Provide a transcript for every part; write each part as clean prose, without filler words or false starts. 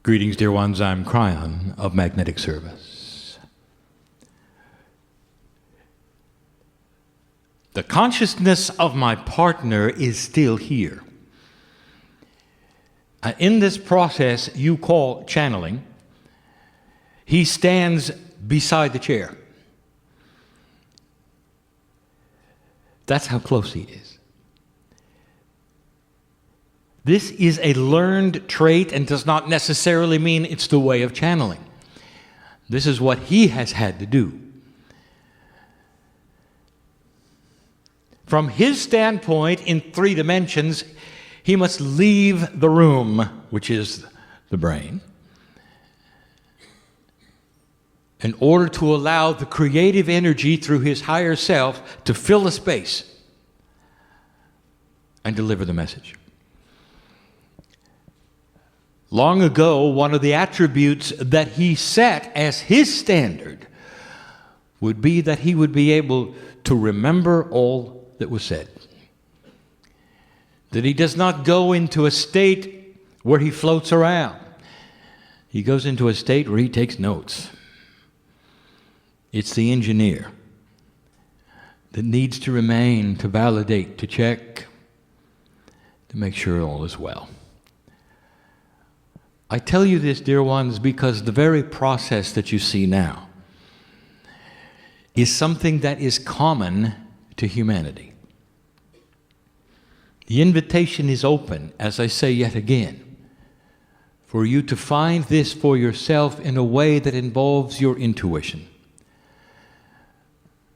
Greetings, dear ones. I'm Kryon of Magnetic Service. The consciousness of my partner is still here. In this process you call channeling, he stands beside the chair. That's how close he is. This is a learned trait and does not necessarily mean it's the way of channeling. This is what he has had to do. From his standpoint, in 3 dimensions, he must leave the room, which is the brain, in order to allow the creative energy through his higher self to fill the space and deliver the message. Long ago, one of the attributes that he set as his standard would be that he would be able to remember all that was said. That he does not go into a state where he floats around. He goes into a state where he takes notes. It's the engineer that needs to remain, to validate, to check, to make sure all is well. I tell you this, dear ones, because the very process that you see now is something that is common to humanity. The invitation is open, as I say yet again, for you to find this for yourself in a way that involves your intuition.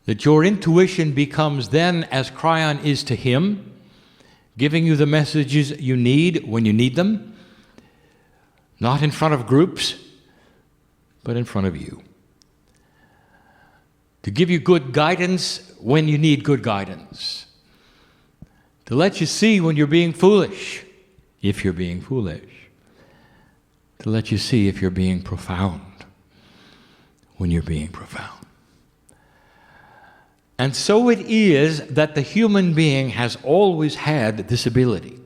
That your intuition becomes then, as Kryon is to him, giving you the messages you need when you need them, not in front of groups, but in front of you. To give you good guidance when you need good guidance. To let you see when you're being foolish, if you're being foolish. To let you see if you're being profound, when you're being profound. And so it is that the human being has always had this ability.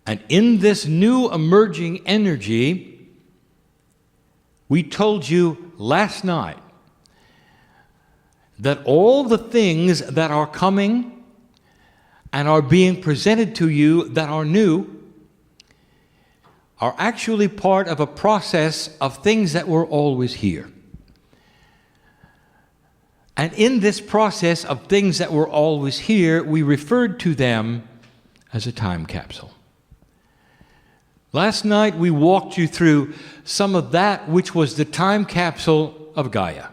And in this new emerging energy, we told you last night that all the things that are coming and are being presented to you that are new are actually part of a process of things that were always here. And in this process of things that were always here, we referred to them as a time capsule. Last night we walked you through some of that which was the time capsule of Gaia.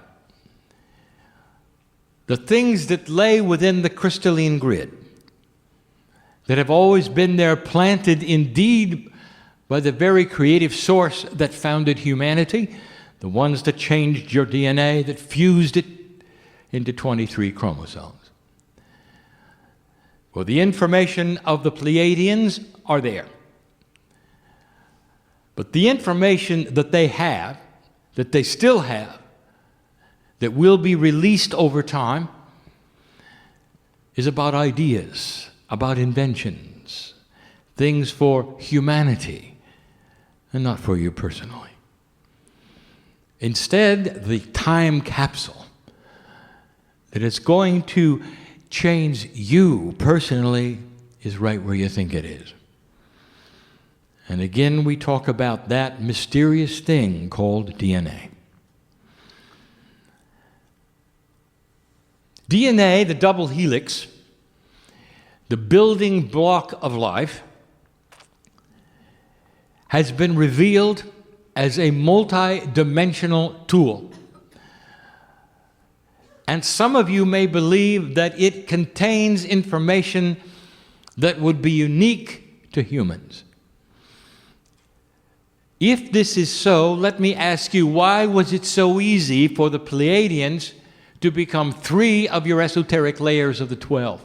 The things that lay within the crystalline grid, that have always been there, planted indeed by the very creative source that founded humanity, the ones that changed your DNA, that fused it into 23 chromosomes. Well, the information of the Pleiadians are there. But the information that they have, that they still have, that will be released over time, is about ideas, about inventions, things for humanity, and not for you personally. Instead, the time capsule that is going to change you personally is right where you think it is. And again, we talk about that mysterious thing called DNA. DNA, the double helix, the building block of life, has been revealed as a multi-dimensional tool. And some of you may believe that it contains information that would be unique to humans. If this is so, let me ask you, why was it so easy for the Pleiadians to become 3 of your esoteric layers of the 12?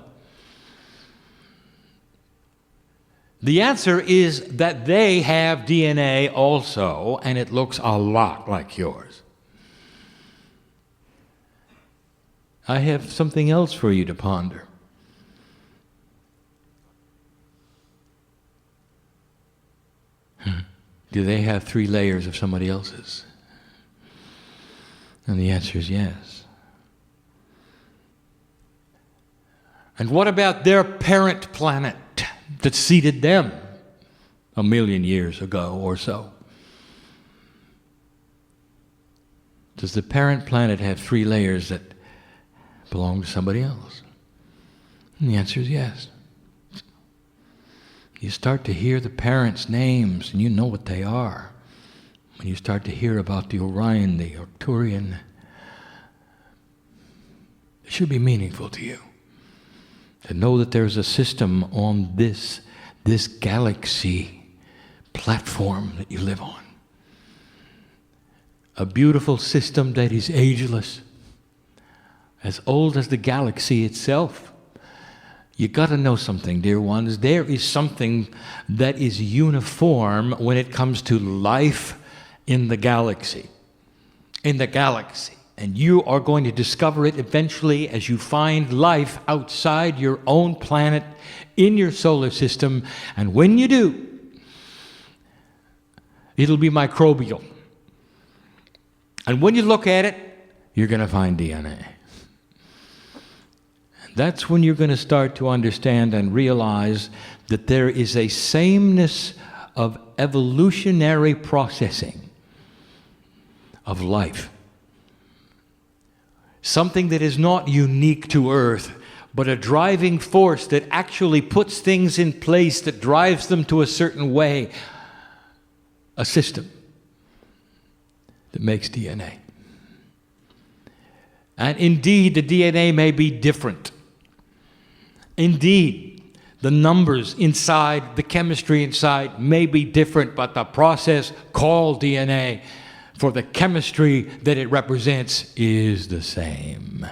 The answer is that they have DNA also, and it looks a lot like yours. I have something else for you to ponder. do they have 3 layers of somebody else's? And the answer is yes. And what about their parent planet that seeded them 1,000,000 years ago or so? Does the parent planet have 3 layers that belong to somebody else? And the answer is yes. You start to hear the parents' names, and you know what they are. When you start to hear about the Orion, the Arcturian, it should be meaningful to you to know that there's a system on this galaxy platform that you live on. A beautiful system that is ageless, as old as the galaxy itself. You got to know something, dear ones. There is something that is uniform when it comes to life in the galaxy. In the galaxy. And you are going to discover it eventually as you find life outside your own planet in your solar system. And when you do, it'll be microbial. And when you look at it, you're going to find DNA. That's when you're going to start to understand and realize that there is a sameness of evolutionary processing of life. Something that is not unique to Earth, but a driving force that actually puts things in place that drives them to a certain way. A system that makes DNA. And indeed, the DNA may be different. Indeed, the numbers inside, the chemistry inside may be different, but the process called DNA for the chemistry that it represents is the same.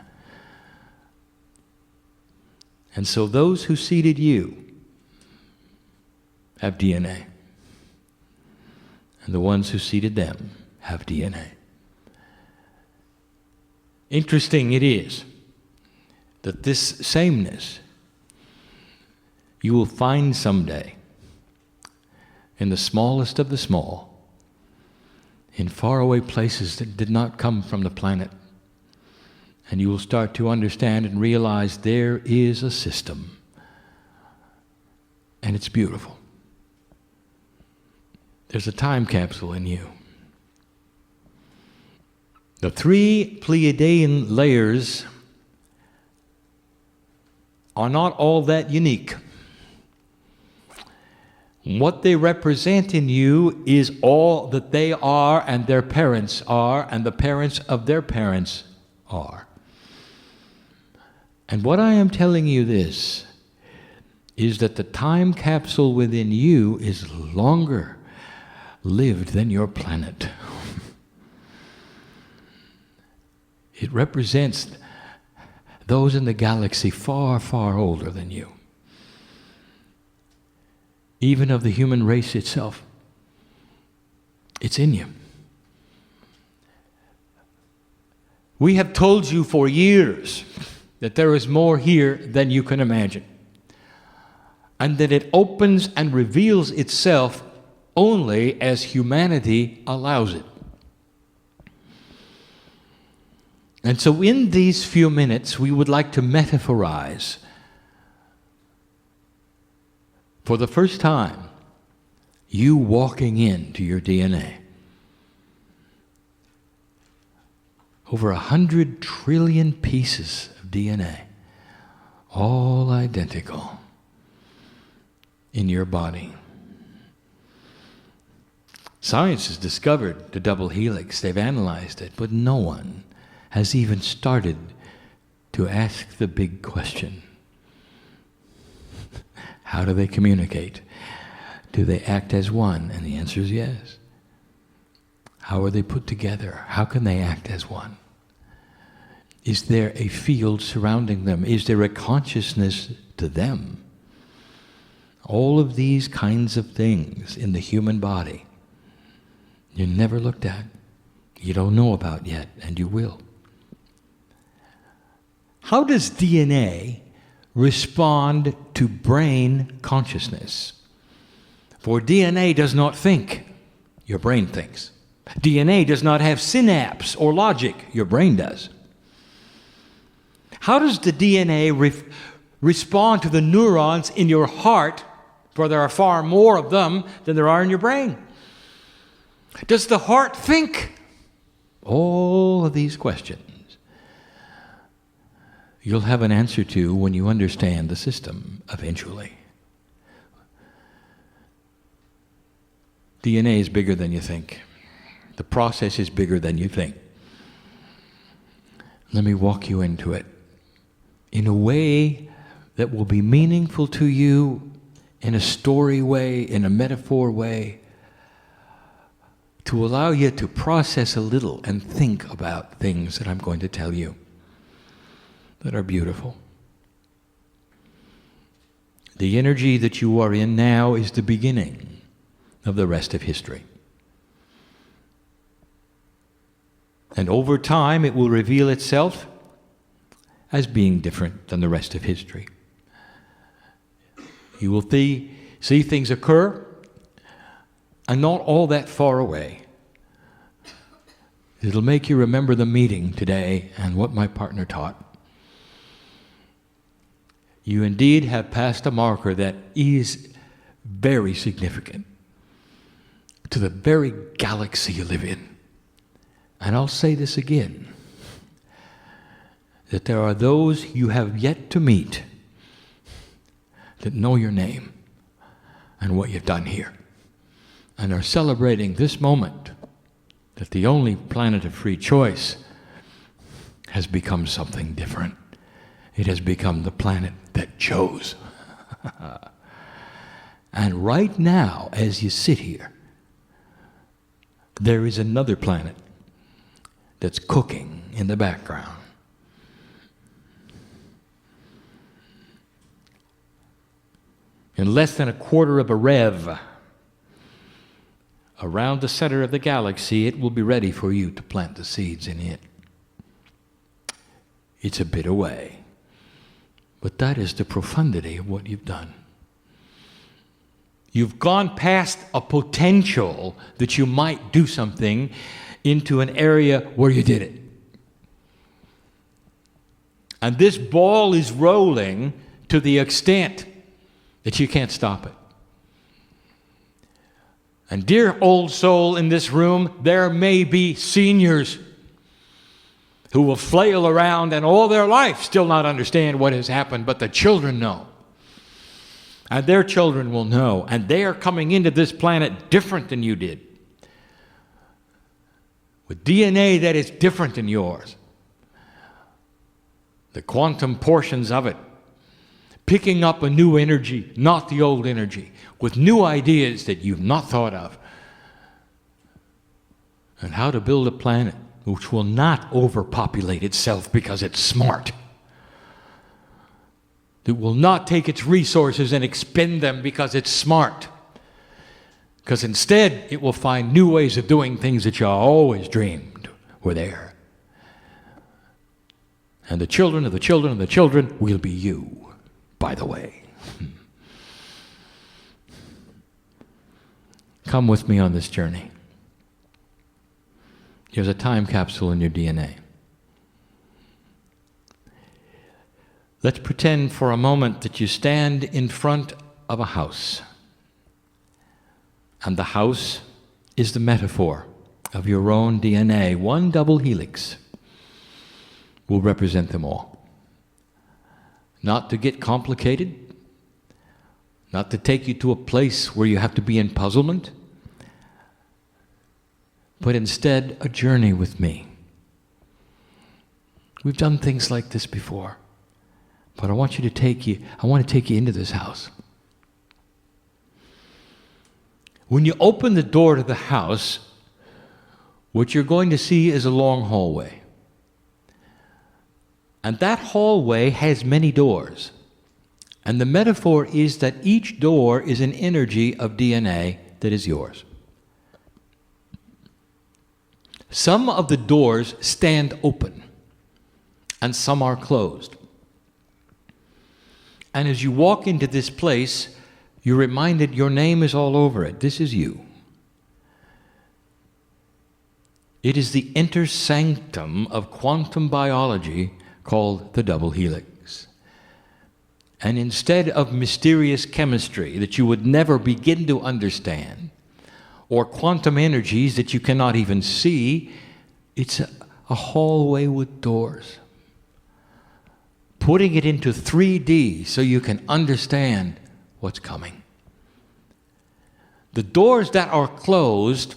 And so those who seeded you have DNA. And the ones who seeded them have DNA. Interesting it is that this sameness you will find someday in the smallest of the small, in faraway places that did not come from the planet. And you will start to understand and realize there is a system. And it's beautiful. There's a time capsule in you. The 3 Pleiadian layers are not all that unique. What they represent in you is all that they are and their parents are and the parents of their parents are. And what I am telling you this is that the time capsule within you is longer lived than your planet. It represents those in the galaxy far, far older than you. Even of the human race itself. It's in you. We have told you for years that there is more here than you can imagine. And that it opens and reveals itself only as humanity allows it. And so in these few minutes, we would like to metaphorize for the first time, you walking into your DNA. Over 100 trillion pieces of DNA, all identical in your body. Science has discovered the double helix. They've analyzed it, but no one has even started to ask the big question. How do they communicate? Do they act as one? And the answer is yes. How are they put together? How can they act as one? Is there a field surrounding them? Is there a consciousness to them? All of these kinds of things in the human body you never looked at, you don't know about yet, and you will. How does DNA respond to brain consciousness? For DNA does not think. Your brain thinks. DNA does not have synapse or logic. Your brain does. How does the DNA respond to the neurons in your heart, for there are far more of them than there are in your brain? Does the heart think? All of these questions you'll have an answer to when you understand the system eventually. DNA is bigger than you think. The process is bigger than you think. Let me walk you into it in a way that will be meaningful to you, in a story way, in a metaphor way, to allow you to process a little and think about things that I'm going to tell you that are beautiful. The energy that you are in now is the beginning of the rest of history. And over time, it will reveal itself as being different than the rest of history. You will see things occur, and not all that far away. It'll make you remember the meeting today and what my partner taught. You indeed have passed a marker that is very significant to the very galaxy you live in. And I'll say this again, that there are those you have yet to meet that know your name and what you've done here, and are celebrating this moment that the only planet of free choice has become something different. It has become the planet that chose. And right now, as you sit here, there is another planet that's cooking in the background. In less than a quarter of a rev, around the center of the galaxy, it will be ready for you to plant the seeds in it. It's a bit away, but that is the profundity of what you've done. You've gone past a potential that you might do something into an area where you did it. And this ball is rolling to the extent that you can't stop it. And dear old soul in this room, there may be seniors who will flail around and all their life still not understand what has happened, but the children know. And their children will know. And they are coming into this planet different than you did, with DNA that is different than yours. The quantum portions of it, picking up a new energy, not the old energy, with new ideas that you've not thought of. And how to build a planet which will not overpopulate itself because it's smart. It will not take its resources and expend them because it's smart. Because instead, it will find new ways of doing things that you always dreamed were there. And the children of the children of the children will be you, by the way. Come with me on this journey. There's a time capsule in your DNA. Let's pretend for a moment that you stand in front of a house. And the house is the metaphor of your own DNA. One double helix will represent them all. Not to get complicated, not to take you to a place where you have to be in puzzlement, but instead a journey with me. We've done things like this before, but I want to take you into this house. When you open the door to the house, what you're going to see is a long hallway. And that hallway has many doors. And the metaphor is that each door is an energy of DNA that is yours. Some of the doors stand open, and some are closed. And as you walk into this place, you're reminded your name is all over it. This is you. It is the inner sanctum of quantum biology called the double helix. And instead of mysterious chemistry that you would never begin to understand, or quantum energies that you cannot even see, it's a hallway with doors. Putting it into 3D so you can understand what's coming. The doors that are closed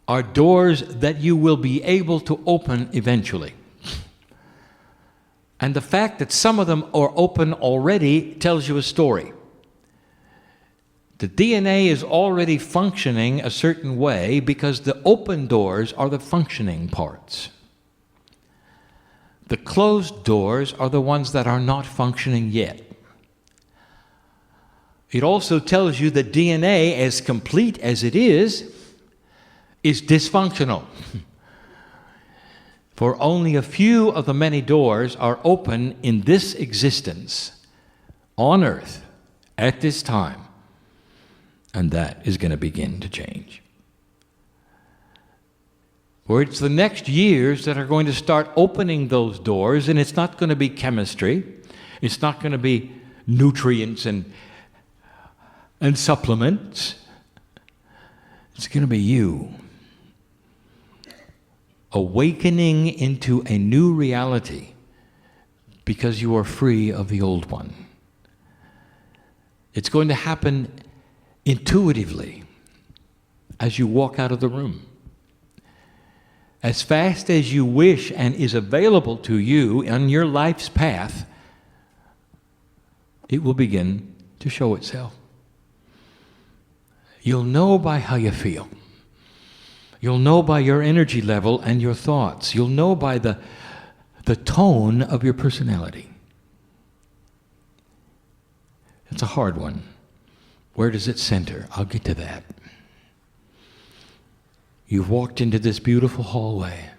are doors that you will be able to open eventually. And the fact that some of them are open already tells you a story. The DNA is already functioning a certain way because the open doors are the functioning parts. The closed doors are the ones that are not functioning yet. It also tells you that DNA, as complete as it is dysfunctional. For only a few of the many doors are open in this existence, on earth, at this time. And that is going to begin to change. For it's the next years that are going to start opening those doors, and it's not going to be chemistry. It's not going to be nutrients and supplements. It's going to be you. Awakening into a new reality because you are free of the old one. It's going to happen intuitively as you walk out of the room. As fast as you wish and is available to you on your life's path, it will begin to show itself. You'll know by how you feel. You'll know by your energy level and your thoughts. You'll know by the tone of your personality. It's a hard one. Where does it center? I'll get to that. You've walked into this beautiful hallway.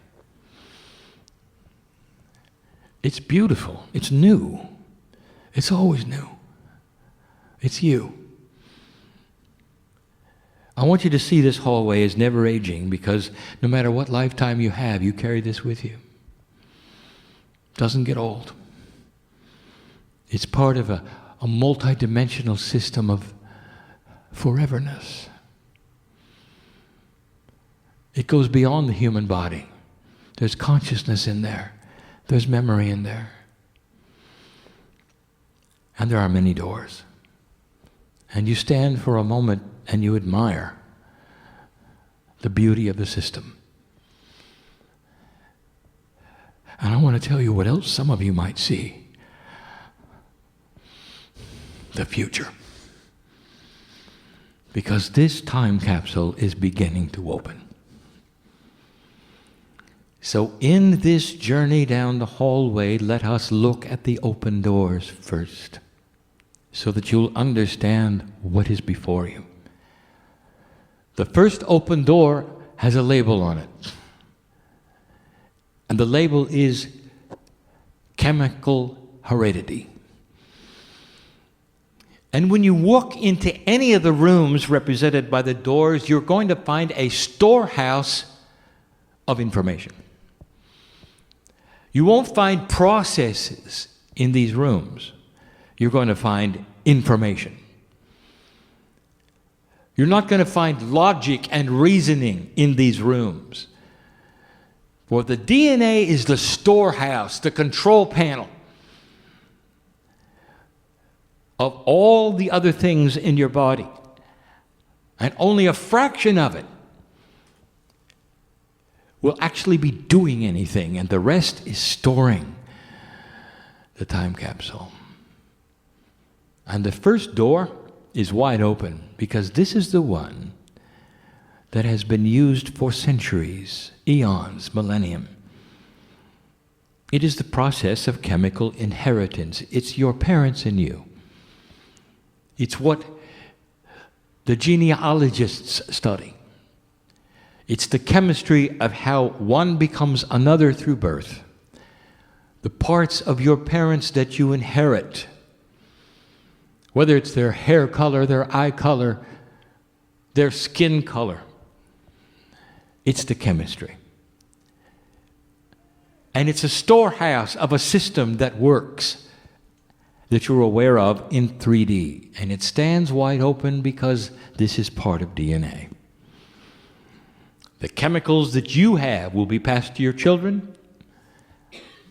It's beautiful. It's new. It's always new. It's you. I want you to see this hallway as never aging, because no matter what lifetime you have, you carry this with you. It doesn't get old. It's part of a multi-dimensional system of foreverness. It goes beyond the human body. There's consciousness in there. There's memory in there. And there are many doors. And you stand for a moment and you admire the beauty of the system. And I want to tell you what else some of you might see. The future. Because this time capsule is beginning to open. So in this journey down the hallway, let us look at the open doors first, so that you'll understand what is before you. The first open door has a label on it. And the label is chemical heredity. And when you walk into any of the rooms represented by the doors, you're going to find a storehouse of information. You won't find processes in these rooms. You're going to find information. You're not going to find logic and reasoning in these rooms. For the DNA is the storehouse, the control panel of all the other things in your body. And only a fraction of it will actually be doing anything, and the rest is storing the time capsule. And the first door is wide open, because this is the one that has been used for centuries, eons, millennium. It is the process of chemical inheritance. It's your parents in you. It's what the genealogists study. It's the chemistry of how one becomes another through birth. The parts of your parents that you inherit, whether it's their hair color, their eye color, their skin color. It's the chemistry. And it's a storehouse of a system that works, that you're aware of in 3D. And it stands wide open because this is part of DNA. The chemicals that you have will be passed to your children,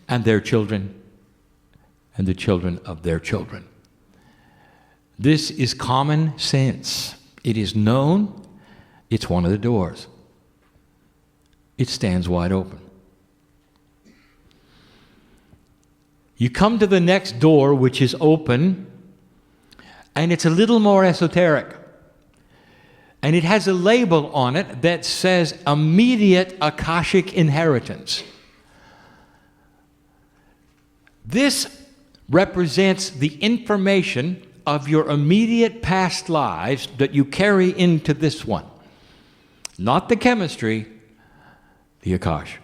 and their children, and the children of their children. This is common sense. It is known. It's one of the doors. It stands wide open. You come to the next door, which is open, and it's a little more esoteric. And it has a label on it that says immediate Akashic inheritance. This represents the information of your immediate past lives that you carry into this one. Not the chemistry, the Akash.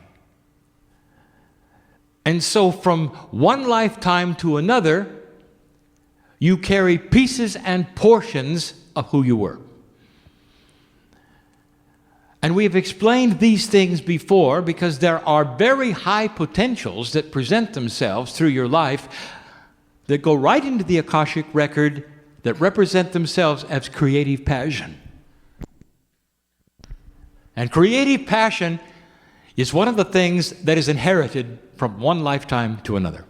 And so from one lifetime to another, you carry pieces and portions of who you were. And we have explained these things before because there are very high potentials that present themselves through your life that go right into the Akashic record that represent themselves as creative passion. And creative passion is one of the things that is inherited from one lifetime to another.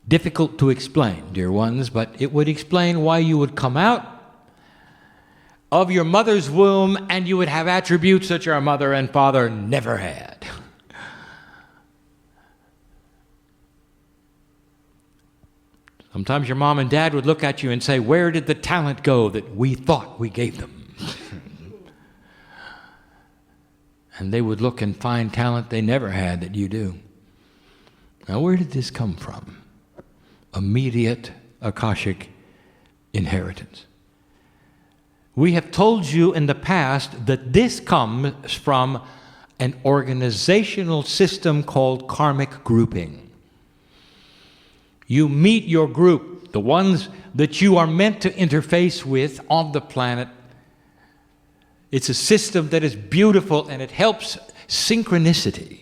Difficult to explain, dear ones, but it would explain why you would come out of your mother's womb and you would have attributes that your mother and father never had. Sometimes your mom and dad would look at you and say, "Where did the talent go that we thought we gave them?" And they would look and find talent they never had that you do. Now, where did this come from? Immediate Akashic inheritance. We have told you in the past that this comes from an organizational system called karmic grouping. You meet your group, the ones that you are meant to interface with on the planet. It's a system that is beautiful and it helps synchronicity.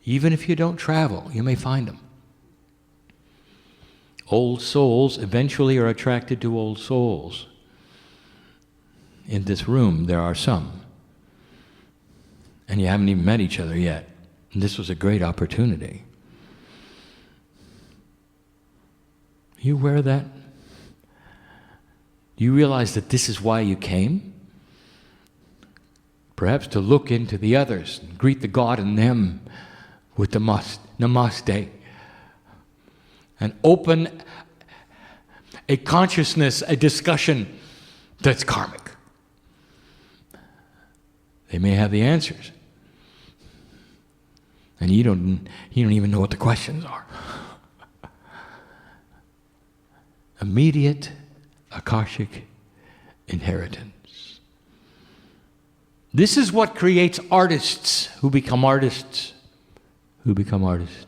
Even if you don't travel, you may find them. Old souls eventually are attracted to old souls. In this room, there are some. And you haven't even met each other yet. And this was a great opportunity. You aware of that? Do you realize that this is why you came? Perhaps to look into the others and greet the God in them with the namaste. And open a consciousness, a discussion that's karmic. They may have the answers. And you don't even know what the questions are. Immediate Akashic inheritance. This is what creates artists who become artists, who become artists.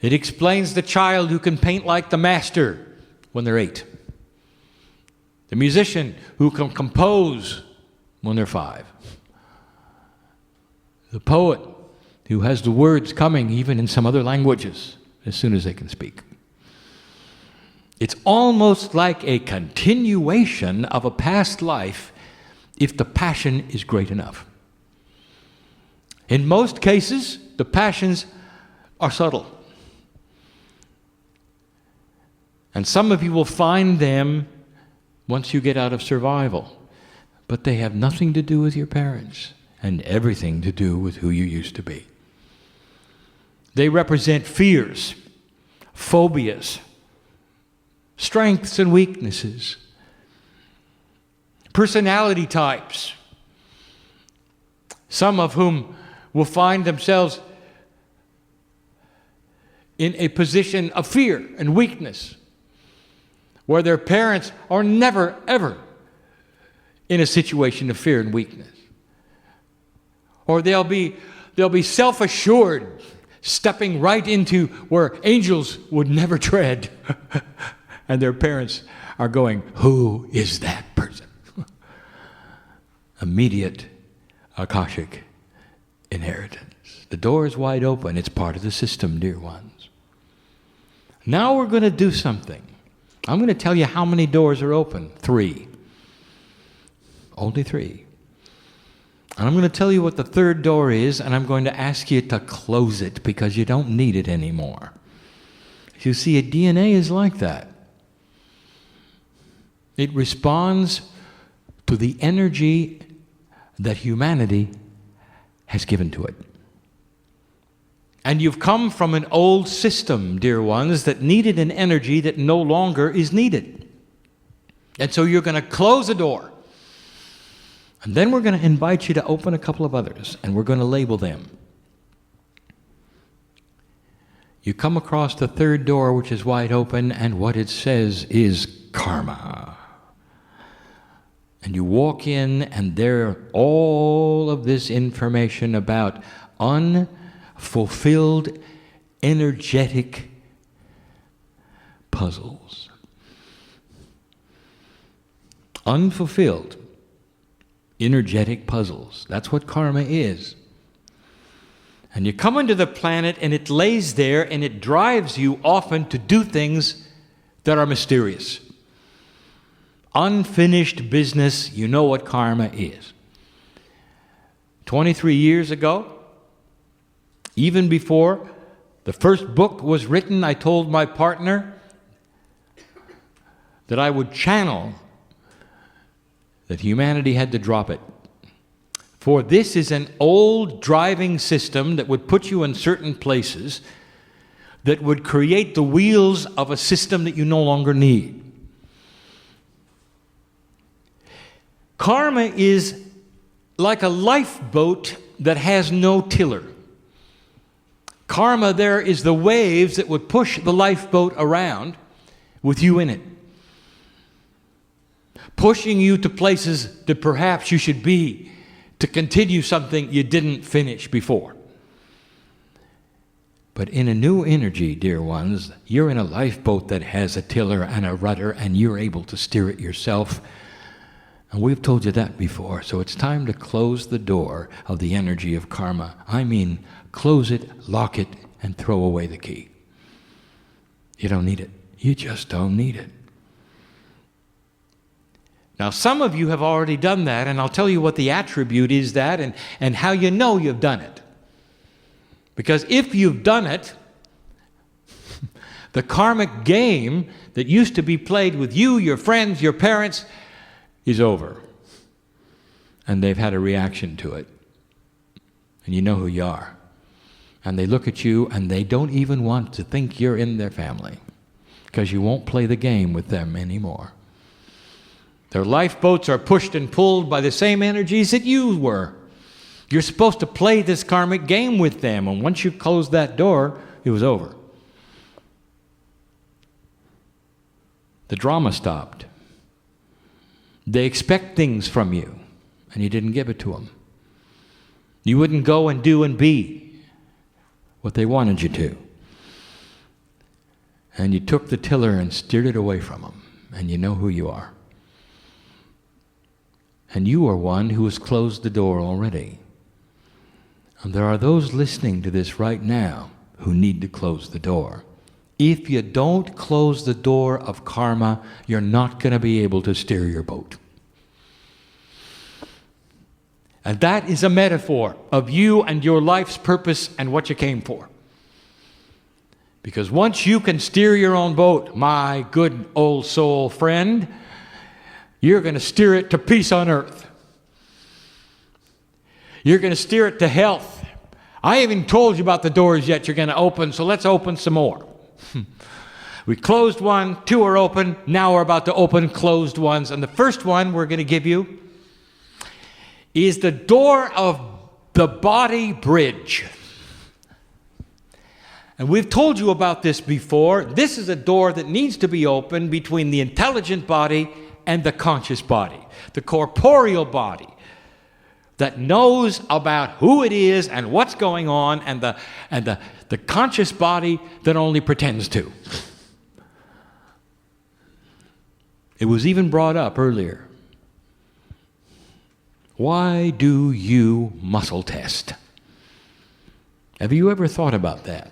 It explains the child who can paint like the master when they're 8. The musician who can compose when they're 5. The poet who has the words coming even in some other languages as soon as they can speak. It's almost like a continuation of a past life if the passion is great enough. In most cases, the passions are subtle. And some of you will find them once you get out of survival. But they have nothing to do with your parents and everything to do with who you used to be. They represent fears, phobias, strengths and weaknesses, personality types, some of whom will find themselves in a position of fear and weakness, where their parents are never, ever in a situation of fear and weakness. Or they'll be self-assured, stepping right into where angels would never tread. And their parents are going, "Who is that person?" immediate Akashic inheritance. The door is wide open. It's part of the system, dear ones. Now we're going to do something. I'm going to tell you how many doors are open. 3. Only 3. And I'm going to tell you what the third door is, and I'm going to ask you to close it because you don't need it anymore. You see, a DNA is like that. It responds to the energy that humanity has given to it. And you've come from an old system, dear ones, that needed an energy that no longer is needed. And so you're going to close a door. And then we're going to invite you to open a couple of others, and we're going to label them. You come across the third door, which is wide open, and what it says is karma. And you walk in, and there all of this information about unfulfilled energetic puzzles. Unfulfilled energetic puzzles. That's what karma is. And you come into the planet, and it lays there, and it drives you often to do things that are mysterious. Unfinished business, you know what karma is. 23 years ago, even before the first book was written, I told my partner that I would channel that humanity had to drop it. For this is an old driving system that would put you in certain places that would create the wheels of a system that you no longer need. Karma is like a lifeboat that has no tiller. Karma there is the waves that would push the lifeboat around with you in it, pushing you to places that perhaps you should be to continue something you didn't finish before. But in a new energy, dear ones, you're in a lifeboat that has a tiller and a rudder, and you're able to steer it yourself. And we've told you that before, so it's time to close the door of the energy of karma. I mean, close it, lock it, and throw away the key. You don't need it. You just don't need it. Now, some of you have already done that, and I'll tell you what the attribute is that and how you know you've done it. Because if you've done it, the karmic game that used to be played with you, your friends, your parents, is over. And they've had a reaction to it. And you know who you are. And they look at you, and they don't even want to think you're in their family, because you won't play the game with them anymore. Their lifeboats are pushed and pulled by the same energies that you were. You're supposed to play this karmic game with them, and once you closed that door, it was over. The drama stopped. They expect things from you, and you didn't give it to them. You wouldn't go and do and be what they wanted you to. And you took the tiller and steered it away from them, and you know who you are. And you are one who has closed the door already. And there are those listening to this right now who need to close the door. If you don't close the door of karma, you're not going to be able to steer your boat. And that is a metaphor of you and your life's purpose and what you came for. Because once you can steer your own boat, my good old soul friend, you're going to steer it to peace on earth. You're going to steer it to health. I haven't told you about the doors yet you're going to open, so let's open some more. We closed one, 2 are open, now we're about to open closed ones. And the first one we're going to give you is the door of the body bridge. And we've told you about this before. This is a door that needs to be opened between the intelligent body and the conscious body, the corporeal body that knows about who it is and what's going on, and the conscious body that only pretends to. It was even brought up earlier. Why do you muscle test? Have you ever thought about that?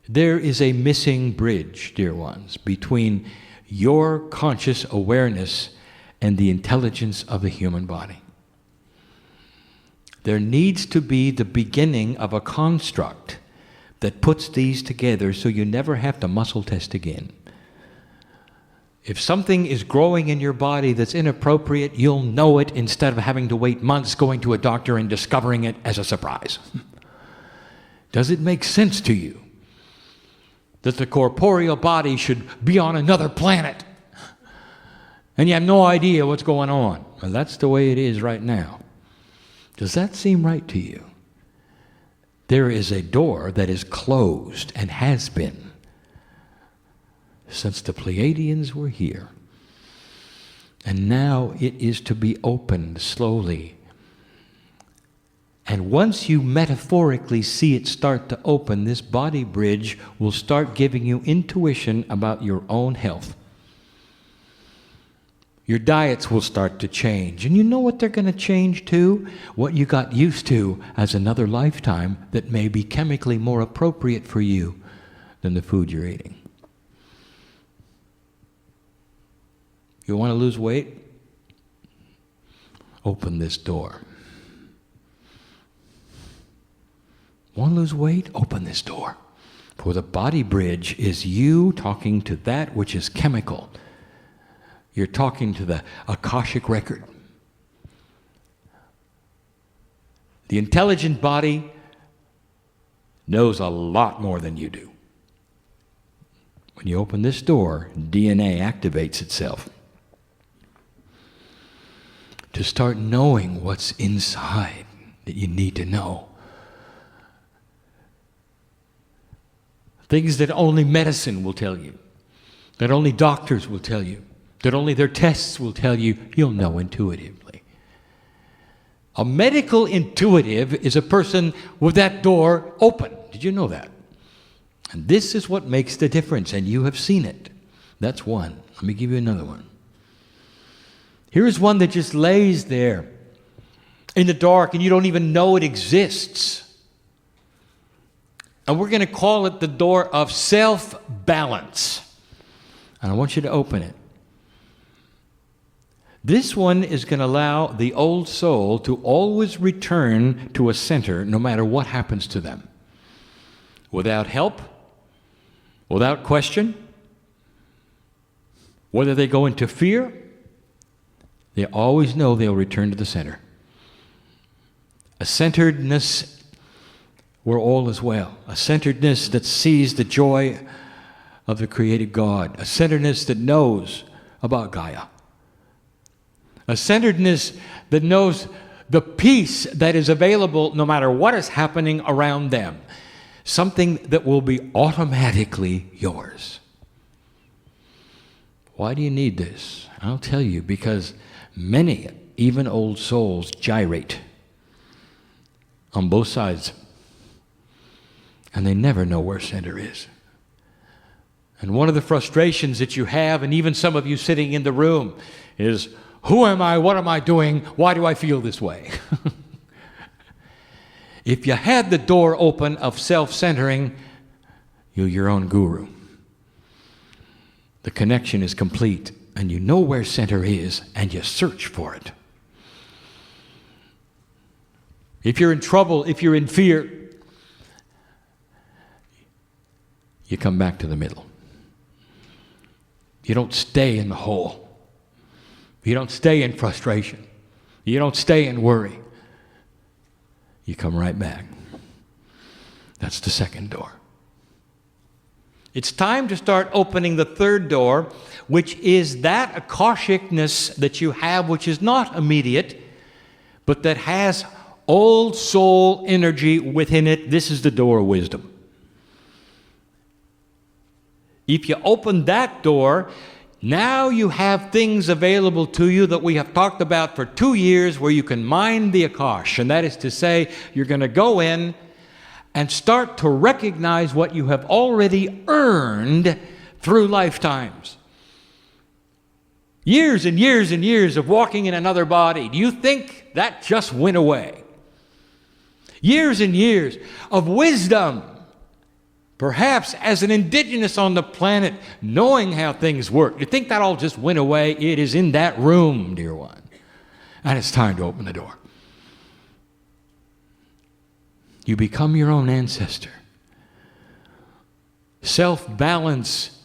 There is a missing bridge, dear ones, between your conscious awareness and the intelligence of the human body. There needs to be the beginning of a construct that puts these together so you never have to muscle test again. If something is growing in your body that's inappropriate, you'll know it instead of having to wait months going to a doctor and discovering it as a surprise. Does it make sense to you that the corporeal body should be on another planet and you have no idea what's going on? Well, that's the way it is right now. Does that seem right to you? There is a door that is closed and has been since the Pleiadians were here. And now it is to be opened slowly. And once you metaphorically see it start to open, this body bridge will start giving you intuition about your own health. Your diets will start to change. And you know what they're going to change to? What you got used to as another lifetime that may be chemically more appropriate for you than the food you're eating. You want to lose weight? Open this door. Want to lose weight? Open this door. For the body bridge is you talking to that which is chemical. You're talking to the Akashic record. The intelligent body knows a lot more than you do. When you open this door, DNA activates itself to start knowing what's inside that you need to know. Things that only medicine will tell you, that only doctors will tell you, that only their tests will tell you, you'll know intuitively. A medical intuitive is a person with that door open. Did you know that? And this is what makes the difference, and you have seen it. That's one. Let me give you another one. Here's one that just lays there in the dark, and you don't even know it exists. And we're going to call it the door of self-balance. And I want you to open it. This one is going to allow the old soul to always return to a center no matter what happens to them. Without help, without question, whether they go into fear, they always know they'll return to the center. A centeredness where all is well. A centeredness that sees the joy of the created God. A centeredness that knows about Gaia. A centeredness that knows the peace that is available no matter what is happening around them. Something that will be automatically yours. Why do you need this? I'll tell you, because many, even old souls, gyrate on both sides. And they never know where center is. And one of the frustrations that you have, and even some of you sitting in the room, is, who am I? What am I doing? Why do I feel this way? If you had the door open of self-centering, you're your own guru. The connection is complete, and you know where center is, and you search for it. If you're in trouble, if you're in fear, you come back to the middle. You don't stay in the hole. You don't stay in frustration. You don't stay in worry. You come right back. That's the second door. It's time to start opening the third door, which is that Akashicness that you have, which is not immediate, but that has old soul energy within it. This is the door of wisdom. If you open that door, now you have things available to you that we have talked about for 2 years where you can mine the Akash. And that is to say, you're going to go in and start to recognize what you have already earned through lifetimes. Years and years and years of walking in another body. Do you think that just went away? Years and years of wisdom. Perhaps as an indigenous on the planet, knowing how things work. You think that all just went away? It is in that room, dear one. And it's time to open the door. You become your own ancestor. Self-balance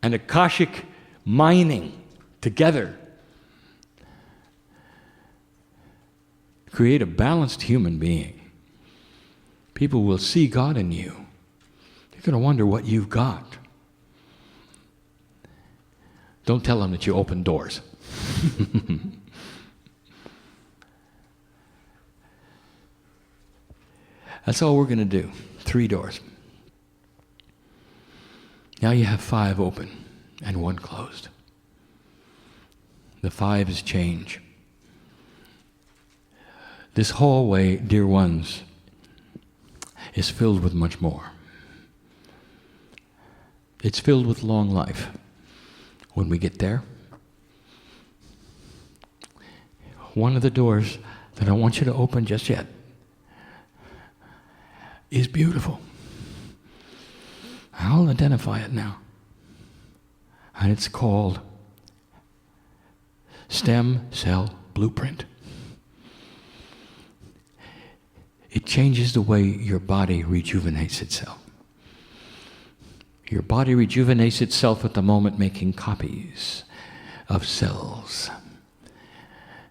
and Akashic mining together create a balanced human being. People will see God in you. They're going to wonder what you've got. Don't tell them that you open doors. That's all we're going to do. 3 doors. Now you have 5 open and 1 closed. The 5 is change. This hallway, dear ones, is filled with much more. It's filled with long life. When we get there, one of the doors that I want you to open just yet is beautiful. I'll identify it now. And it's called Stem Cell Blueprint. It changes the way your body rejuvenates itself. Your body rejuvenates itself at the moment making copies of cells.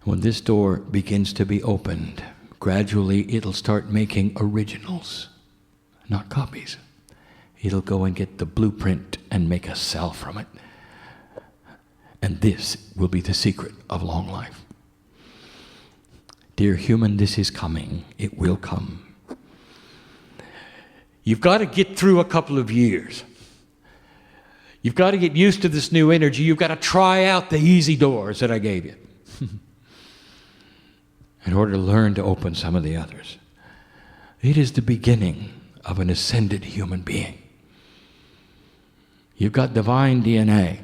When this door begins to be opened, gradually it'll start making originals, not copies. It'll go and get the blueprint and make a cell from it. And this will be the secret of long life. Dear human, this is coming. It will come. You've got to get through a couple of years. You've got to get used to this new energy. You've got to try out the easy doors that I gave you in order to learn to open some of the others. It is the beginning of an ascended human being. You've got divine DNA.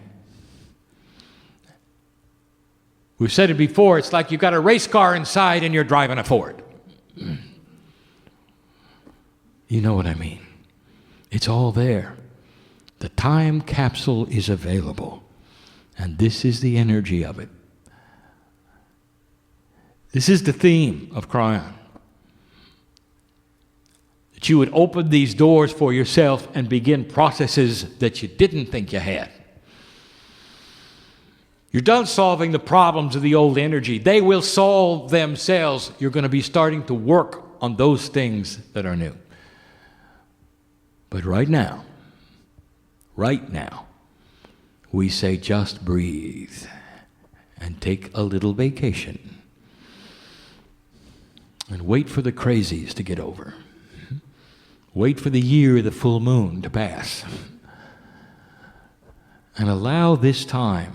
We've said it before, it's like you've got a race car inside and you're driving a Ford. You know what I mean. It's all there. The time capsule is available. And this is the energy of it. This is the theme of Kryon. That you would open these doors for yourself and begin processes that you didn't think you had. You're done solving the problems of the old energy. They will solve themselves. You're going to be starting to work on those things that are new. But right now, we say just breathe and take a little vacation and wait for the crazies to get over. Wait for the year of the full moon to pass. And allow this time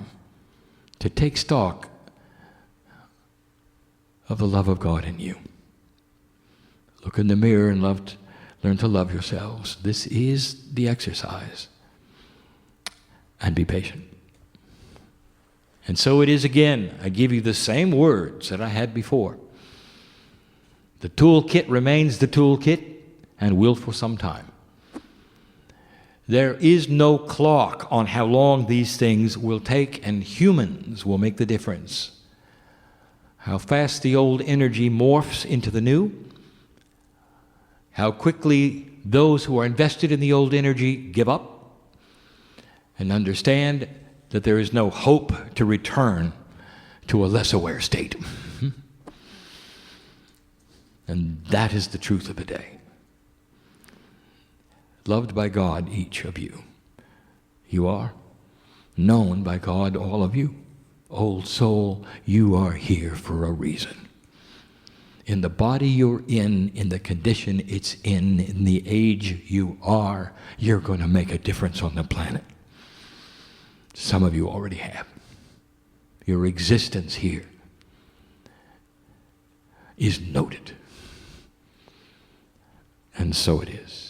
to take stock of the love of God in you. Look in the mirror and learn to love yourselves. This is the exercise. And be patient. And so it is again. I give you the same words that I had before. The toolkit remains the toolkit and will for some time. There is no clock on how long these things will take, and humans will make the difference. How fast the old energy morphs into the new, how quickly those who are invested in the old energy give up and understand that there is no hope to return to a less aware state. And that is the truth of the day. Loved by God, each of you. You are. Known by God, all of you. Old soul, you are here for a reason. In the body you're in the condition it's in the age you are, you're going to make a difference on the planet. Some of you already have. Your existence here is noted. And so it is.